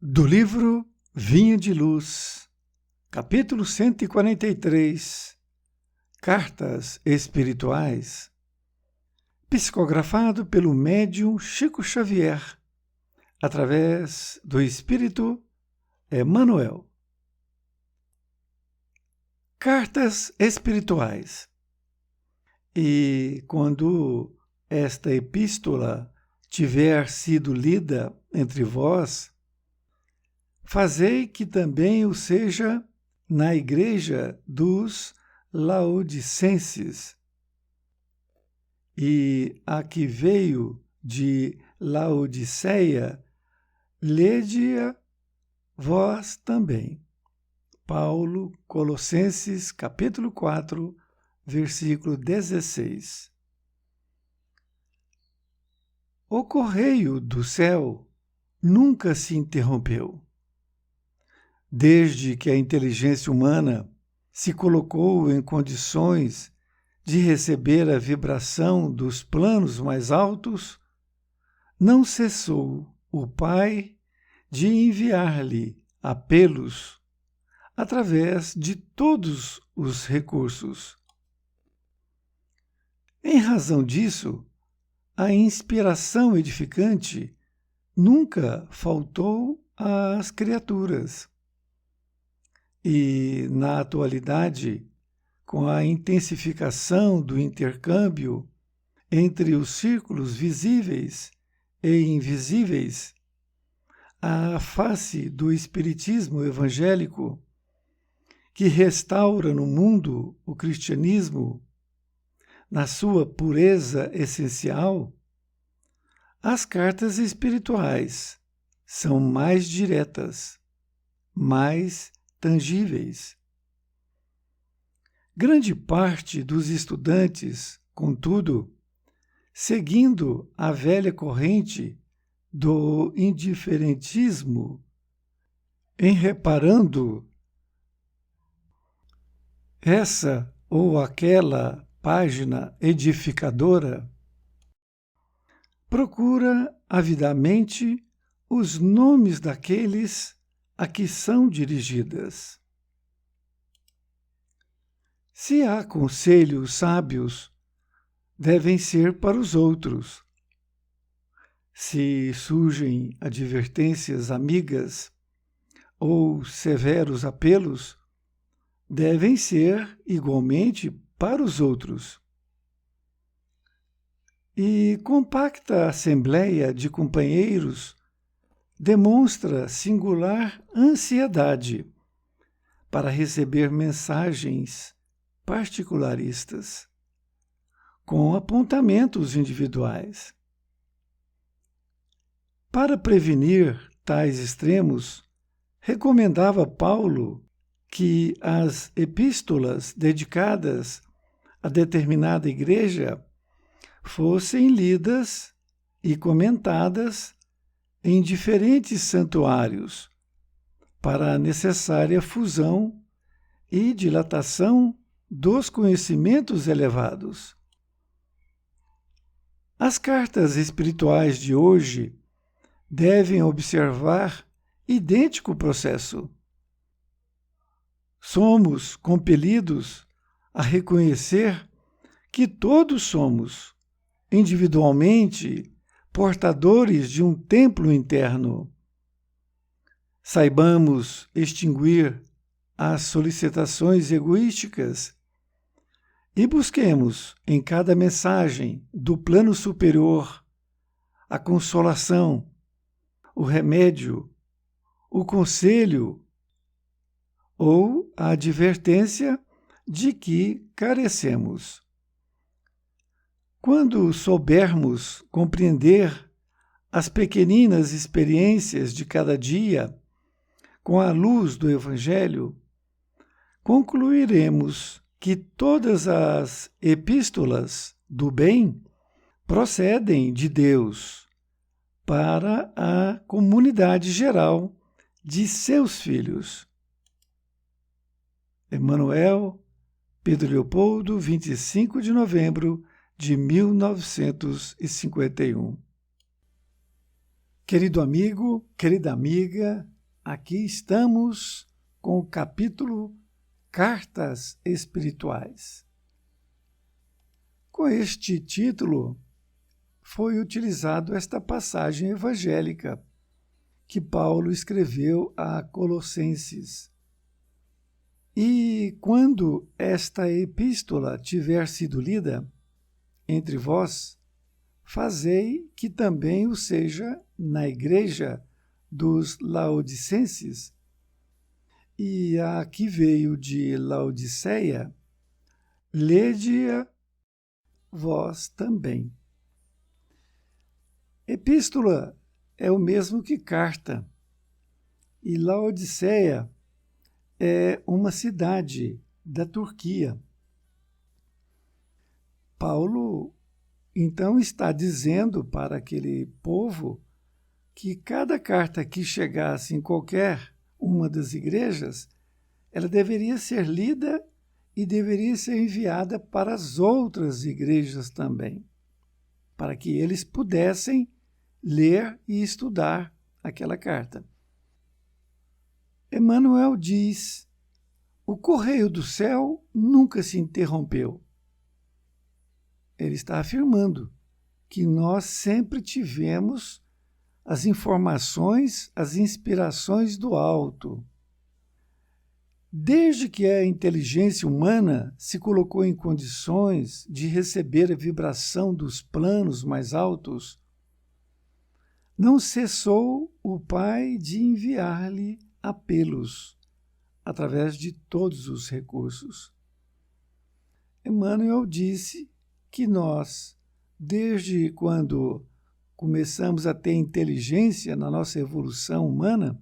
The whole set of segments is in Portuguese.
Do livro Vinha de Luz, capítulo 143, Cartas Espirituais, psicografado pelo médium Chico Xavier, através do Espírito Emmanuel. Cartas Espirituais. E quando esta epístola tiver sido lida entre vós, fazei que também o seja na igreja dos Laodicenses. E a que veio de Laodiceia, lede-a vós também. Paulo, Colossenses, capítulo 4, versículo 16. O correio do céu nunca se interrompeu. Desde que a inteligência humana se colocou em condições de receber a vibração dos planos mais altos, não cessou o Pai de enviar-lhe apelos através de todos os recursos. Em razão disso, a inspiração edificante nunca faltou às criaturas. E, na atualidade, com a intensificação do intercâmbio entre os círculos visíveis e invisíveis, a face do espiritismo evangélico, que restaura no mundo o cristianismo na sua pureza essencial, as cartas espirituais são mais diretas, mais tangíveis. Grande parte dos estudantes, contudo, seguindo a velha corrente do indiferentismo, em reparando essa ou aquela página edificadora, procura avidamente os nomes daqueles a que são dirigidas. Se há conselhos sábios, devem ser para os outros. Se surgem advertências amigas ou severos apelos, devem ser igualmente para os outros. E compacta assembleia de companheiros demonstra singular ansiedade para receber mensagens particularistas, com apontamentos individuais. Para prevenir tais extremos, recomendava Paulo que as epístolas dedicadas a determinada igreja fossem lidas e comentadas em diferentes santuários, para a necessária fusão e dilatação dos conhecimentos elevados. As cartas espirituais de hoje devem observar idêntico processo. Somos compelidos a reconhecer que todos somos, individualmente, portadores de um templo interno. Saibamos extinguir as solicitações egoísticas e busquemos em cada mensagem do plano superior a consolação, o remédio, o conselho ou a advertência de que carecemos. Quando soubermos compreender as pequeninas experiências de cada dia com a luz do Evangelho, concluiremos que todas as epístolas do bem procedem de Deus para a comunidade geral de seus filhos. Emmanuel, Pedro Leopoldo, 25 de novembro de 1951. Querido amigo, querida amiga, aqui estamos com o capítulo Cartas Espirituais. Com este título foi utilizado esta passagem evangélica que Paulo escreveu a Colossenses. E quando esta epístola tiver sido lida entre vós, fazei que também o seja na igreja dos Laodicenses, e a que veio de Laodiceia, lede-a vós também. Epístola é o mesmo que carta, e Laodiceia é uma cidade da Turquia. Paulo então está dizendo para aquele povo que cada carta que chegasse em qualquer uma das igrejas, ela deveria ser lida e deveria ser enviada para as outras igrejas também, para que eles pudessem ler e estudar aquela carta. Emmanuel diz: o correio do céu nunca se interrompeu. Ele está afirmando que nós sempre tivemos as informações, as inspirações do alto. Desde que a inteligência humana se colocou em condições de receber a vibração dos planos mais altos, não cessou o Pai de enviar-lhe apelos através de todos os recursos. Emmanuel disse que nós, desde quando começamos a ter inteligência na nossa evolução humana,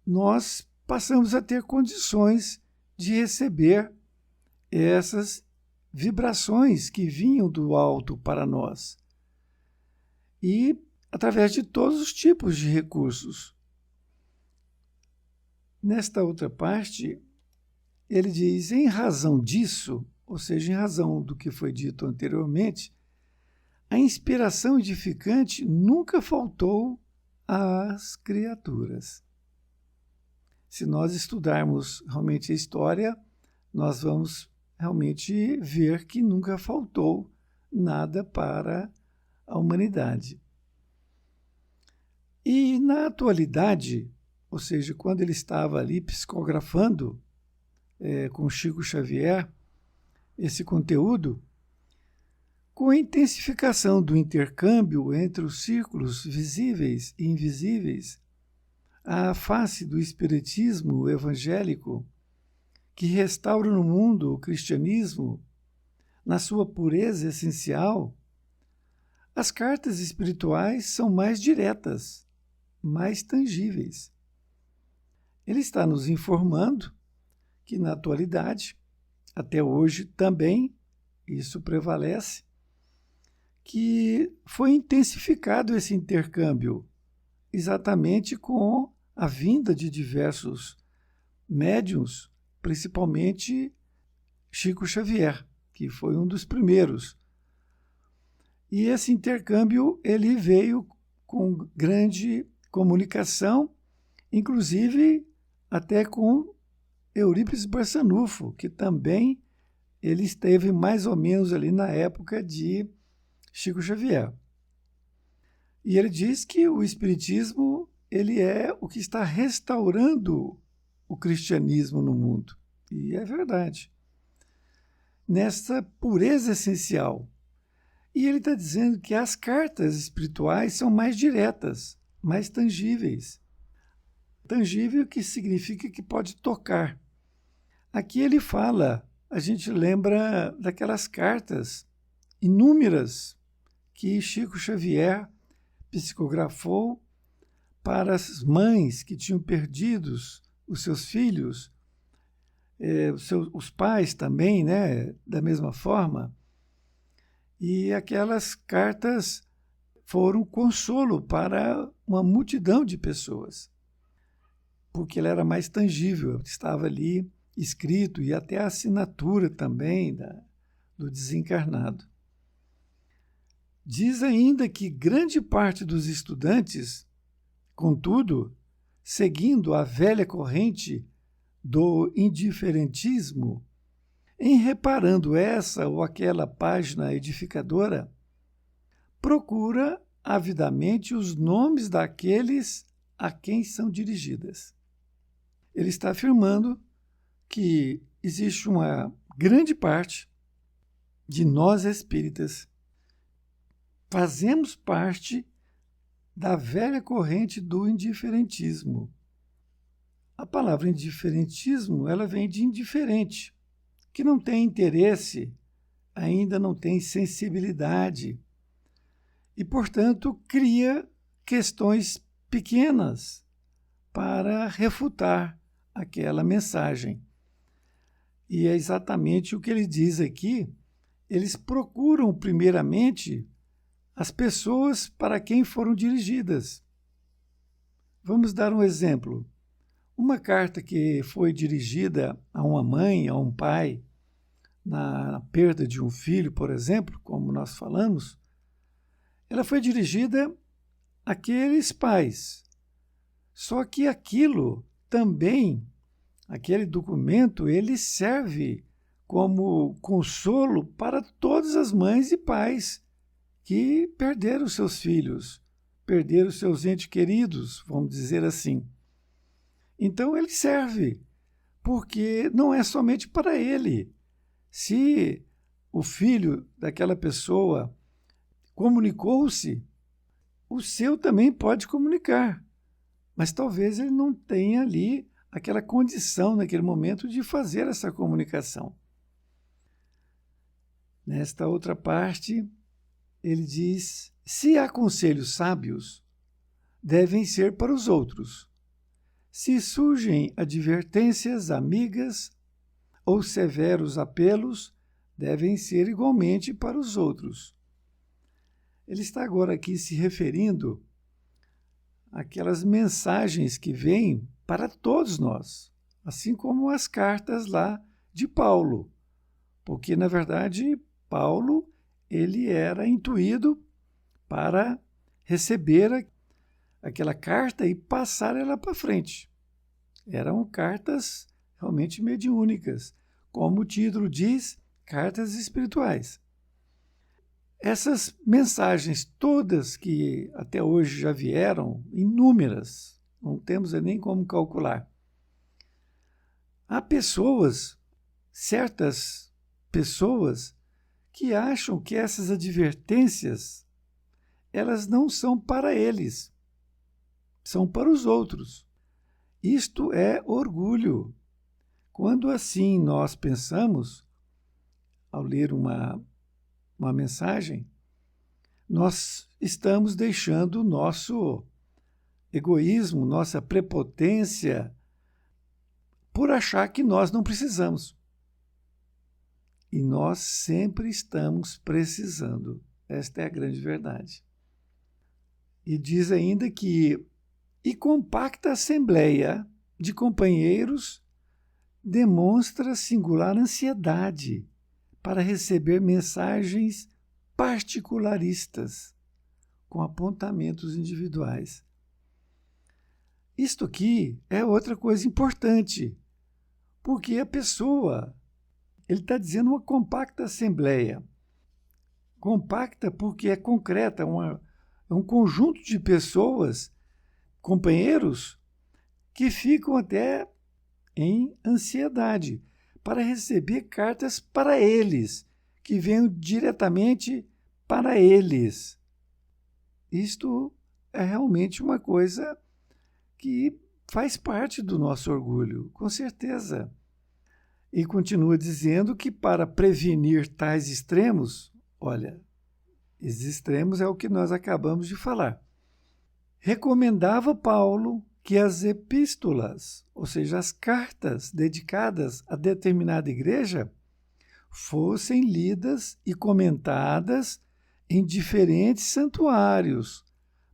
nós passamos a ter condições de receber essas vibrações que vinham do alto para nós. E através de todos os tipos de recursos. Nesta outra parte, ele diz: em razão disso, ou seja, em razão do que foi dito anteriormente, a inspiração edificante nunca faltou às criaturas. Se nós estudarmos realmente a história, nós vamos realmente ver que nunca faltou nada para a humanidade. E na atualidade, ou seja, quando ele estava ali psicografando com Chico Xavier esse conteúdo, com a intensificação do intercâmbio entre os círculos visíveis e invisíveis, a face do espiritismo evangélico, que restaura no mundo o cristianismo na sua pureza essencial, as cartas espirituais são mais diretas, mais tangíveis. Ele está nos informando que, na atualidade, até hoje também, isso prevalece, que foi intensificado esse intercâmbio exatamente com a vinda de diversos médiuns, principalmente Chico Xavier, que foi um dos primeiros. E esse intercâmbio ele veio com grande comunicação, inclusive até com Eurípides Barçanufo, que também ele esteve mais ou menos ali na época de Chico Xavier. E ele diz que o espiritismo ele é o que está restaurando o cristianismo no mundo. E é verdade. Nessa pureza essencial. E ele está dizendo que as cartas espirituais são mais diretas, mais tangíveis. Tangível que significa que pode tocar. Aqui ele fala, a gente lembra daquelas cartas inúmeras que Chico Xavier psicografou para as mães que tinham perdido os seus filhos, os pais também, né, da mesma forma. E aquelas cartas foram consolo para uma multidão de pessoas, porque ela era mais tangível, estava ali escrito, e até a assinatura também do desencarnado. Diz ainda que grande parte dos estudantes, contudo, seguindo a velha corrente do indiferentismo, em reparando essa ou aquela página edificadora, procura avidamente os nomes daqueles a quem são dirigidas. Ele está afirmando que existe uma grande parte de nós espíritas fazemos parte da velha corrente do indiferentismo. A palavra indiferentismo, ela vem de indiferente, que não tem interesse, ainda não tem sensibilidade e, portanto, cria questões pequenas para refutar aquela mensagem. E é exatamente o que ele diz aqui. Eles procuram, primeiramente, as pessoas para quem foram dirigidas. Vamos dar um exemplo. Uma carta que foi dirigida a uma mãe, a um pai, na perda de um filho, por exemplo, como nós falamos, ela foi dirigida àqueles pais. Só que aquilo também, aquele documento, ele serve como consolo para todas as mães e pais que perderam seus filhos, perderam seus entes queridos, vamos dizer assim. Então ele serve, porque não é somente para ele. Se o filho daquela pessoa comunicou-se, o seu também pode comunicar, mas talvez ele não tenha ali aquela condição naquele momento de fazer essa comunicação. Nesta outra parte, ele diz: se há conselhos sábios, devem ser para os outros. Se surgem advertências amigas ou severos apelos, devem ser igualmente para os outros. Ele está agora aqui se referindo àquelas mensagens que vêm para todos nós, assim como as cartas lá de Paulo, porque, na verdade, Paulo ele era intuído para receber aquela carta e passar ela para frente. Eram cartas realmente mediúnicas, como o título diz, cartas espirituais. Essas mensagens todas que até hoje já vieram, inúmeras, não temos nem como calcular. Há pessoas, certas pessoas, que acham que essas advertências, elas não são para eles, são para os outros. Isto é orgulho. Quando assim nós pensamos, ao ler uma mensagem, nós estamos deixando o nosso egoísmo, nossa prepotência, por achar que nós não precisamos. E nós sempre estamos precisando. Esta é a grande verdade. E diz ainda que e compacta assembleia de companheiros demonstra singular ansiedade para receber mensagens particularistas, com apontamentos individuais. Isto aqui é outra coisa importante, porque a pessoa, ele está dizendo uma compacta assembleia. Compacta porque é concreta, é um conjunto de pessoas, companheiros, que ficam até em ansiedade para receber cartas para eles, que venham diretamente para eles. Isto é realmente uma coisa que faz parte do nosso orgulho, com certeza. E continua dizendo que para prevenir tais extremos, olha, esses extremos é o que nós acabamos de falar. Recomendava Paulo que as epístolas, ou seja, as cartas dedicadas a determinada igreja, fossem lidas e comentadas em diferentes santuários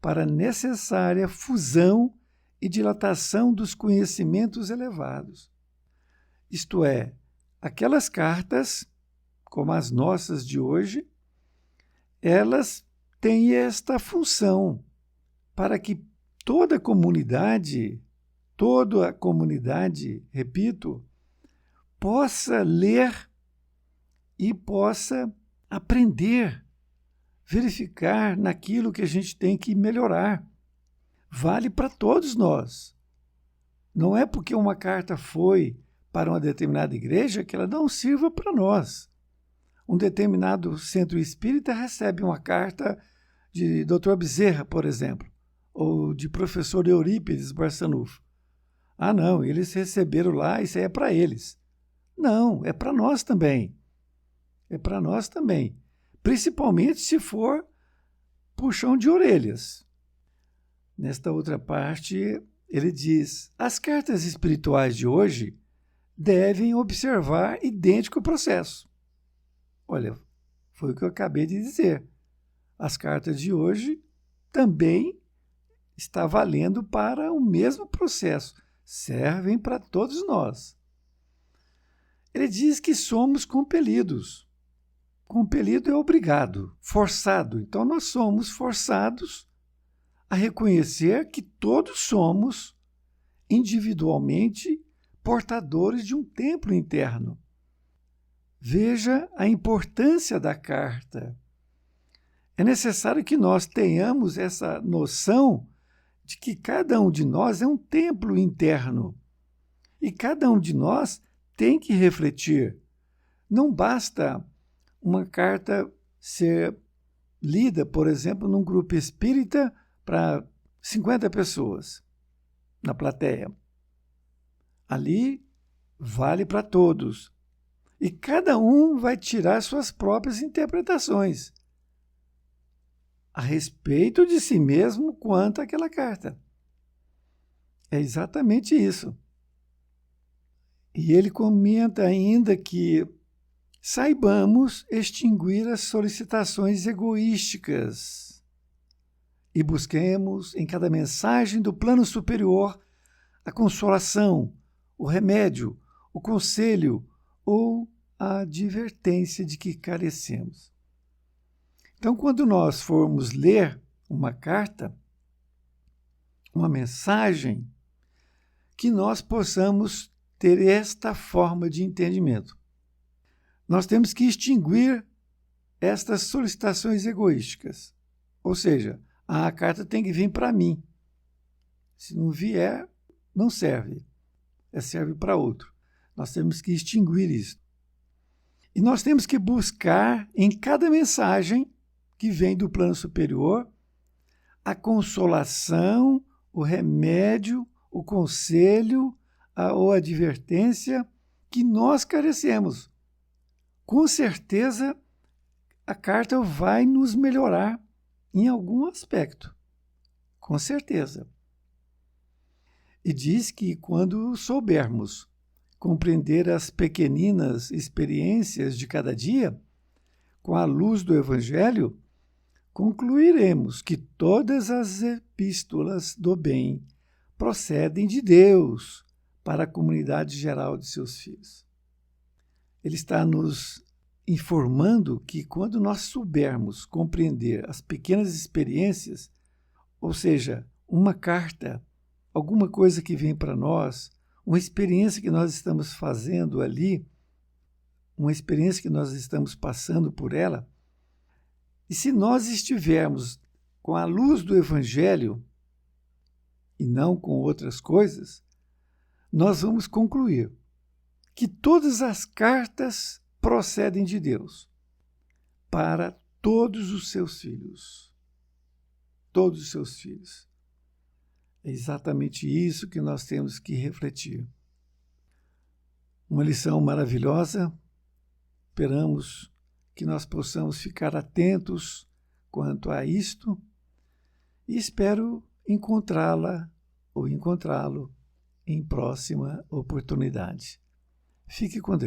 para necessária fusão e dilatação dos conhecimentos elevados. Isto é, aquelas cartas, como as nossas de hoje, elas tem esta função para que toda a comunidade, repito, possa ler e possa aprender, verificar naquilo que a gente tem que melhorar. Vale para todos nós. Não é porque uma carta foi para uma determinada igreja que ela não sirva para nós. Um determinado centro espírita recebe uma carta de Dr. Bezerra, por exemplo, ou de professor Eurípides Barçanufo. Ah, não, eles receberam lá, isso aí é para eles. Não, é para nós também. É para nós também. Principalmente se for puxão de orelhas. Nesta outra parte, ele diz: as cartas espirituais de hoje devem observar idêntico processo. Olha, foi o que eu acabei de dizer. As cartas de hoje também está valendo para o mesmo processo. Servem para todos nós. Ele diz que somos compelidos. Compelido é obrigado, forçado. Então, nós somos forçados a reconhecer que todos somos, individualmente, portadores de um templo interno. Veja a importância da carta. É necessário que nós tenhamos essa noção de que cada um de nós é um templo interno. E cada um de nós tem que refletir. Não basta uma carta ser lida, por exemplo, num grupo espírita para 50 pessoas na plateia. Ali vale para todos. E cada um vai tirar suas próprias interpretações a respeito de si mesmo quanto àquela carta. É exatamente isso. E ele comenta ainda que saibamos extinguir as solicitações egoísticas e busquemos em cada mensagem do plano superior a consolação, o remédio, o conselho ou a advertência de que carecemos. Então, quando nós formos ler uma carta, uma mensagem, que nós possamos ter esta forma de entendimento. Nós temos que extinguir estas solicitações egoísticas. Ou seja, a carta tem que vir para mim. Se não vier, não serve. Serve para outro. Nós temos que extinguir isso. E nós temos que buscar em cada mensagem que vem do plano superior a consolação, o remédio, o conselho ou a advertência que nós carecemos. Com certeza, a carta vai nos melhorar em algum aspecto. Com certeza. E diz que quando soubermos compreender as pequeninas experiências de cada dia, com a luz do Evangelho, concluiremos que todas as epístolas do bem procedem de Deus para a comunidade geral de seus filhos. Ele está nos informando que quando nós soubermos compreender as pequenas experiências, ou seja, uma carta, alguma coisa que vem para nós, uma experiência que nós estamos fazendo ali, uma experiência que nós estamos passando por ela, e se nós estivermos com a luz do Evangelho e não com outras coisas, nós vamos concluir que todas as cartas procedem de Deus para todos os seus filhos. Todos os seus filhos. É exatamente isso que nós temos que refletir. Uma lição maravilhosa. Esperamos que nós possamos ficar atentos quanto a isto e espero encontrá-la ou encontrá-lo em próxima oportunidade. Fique com Deus.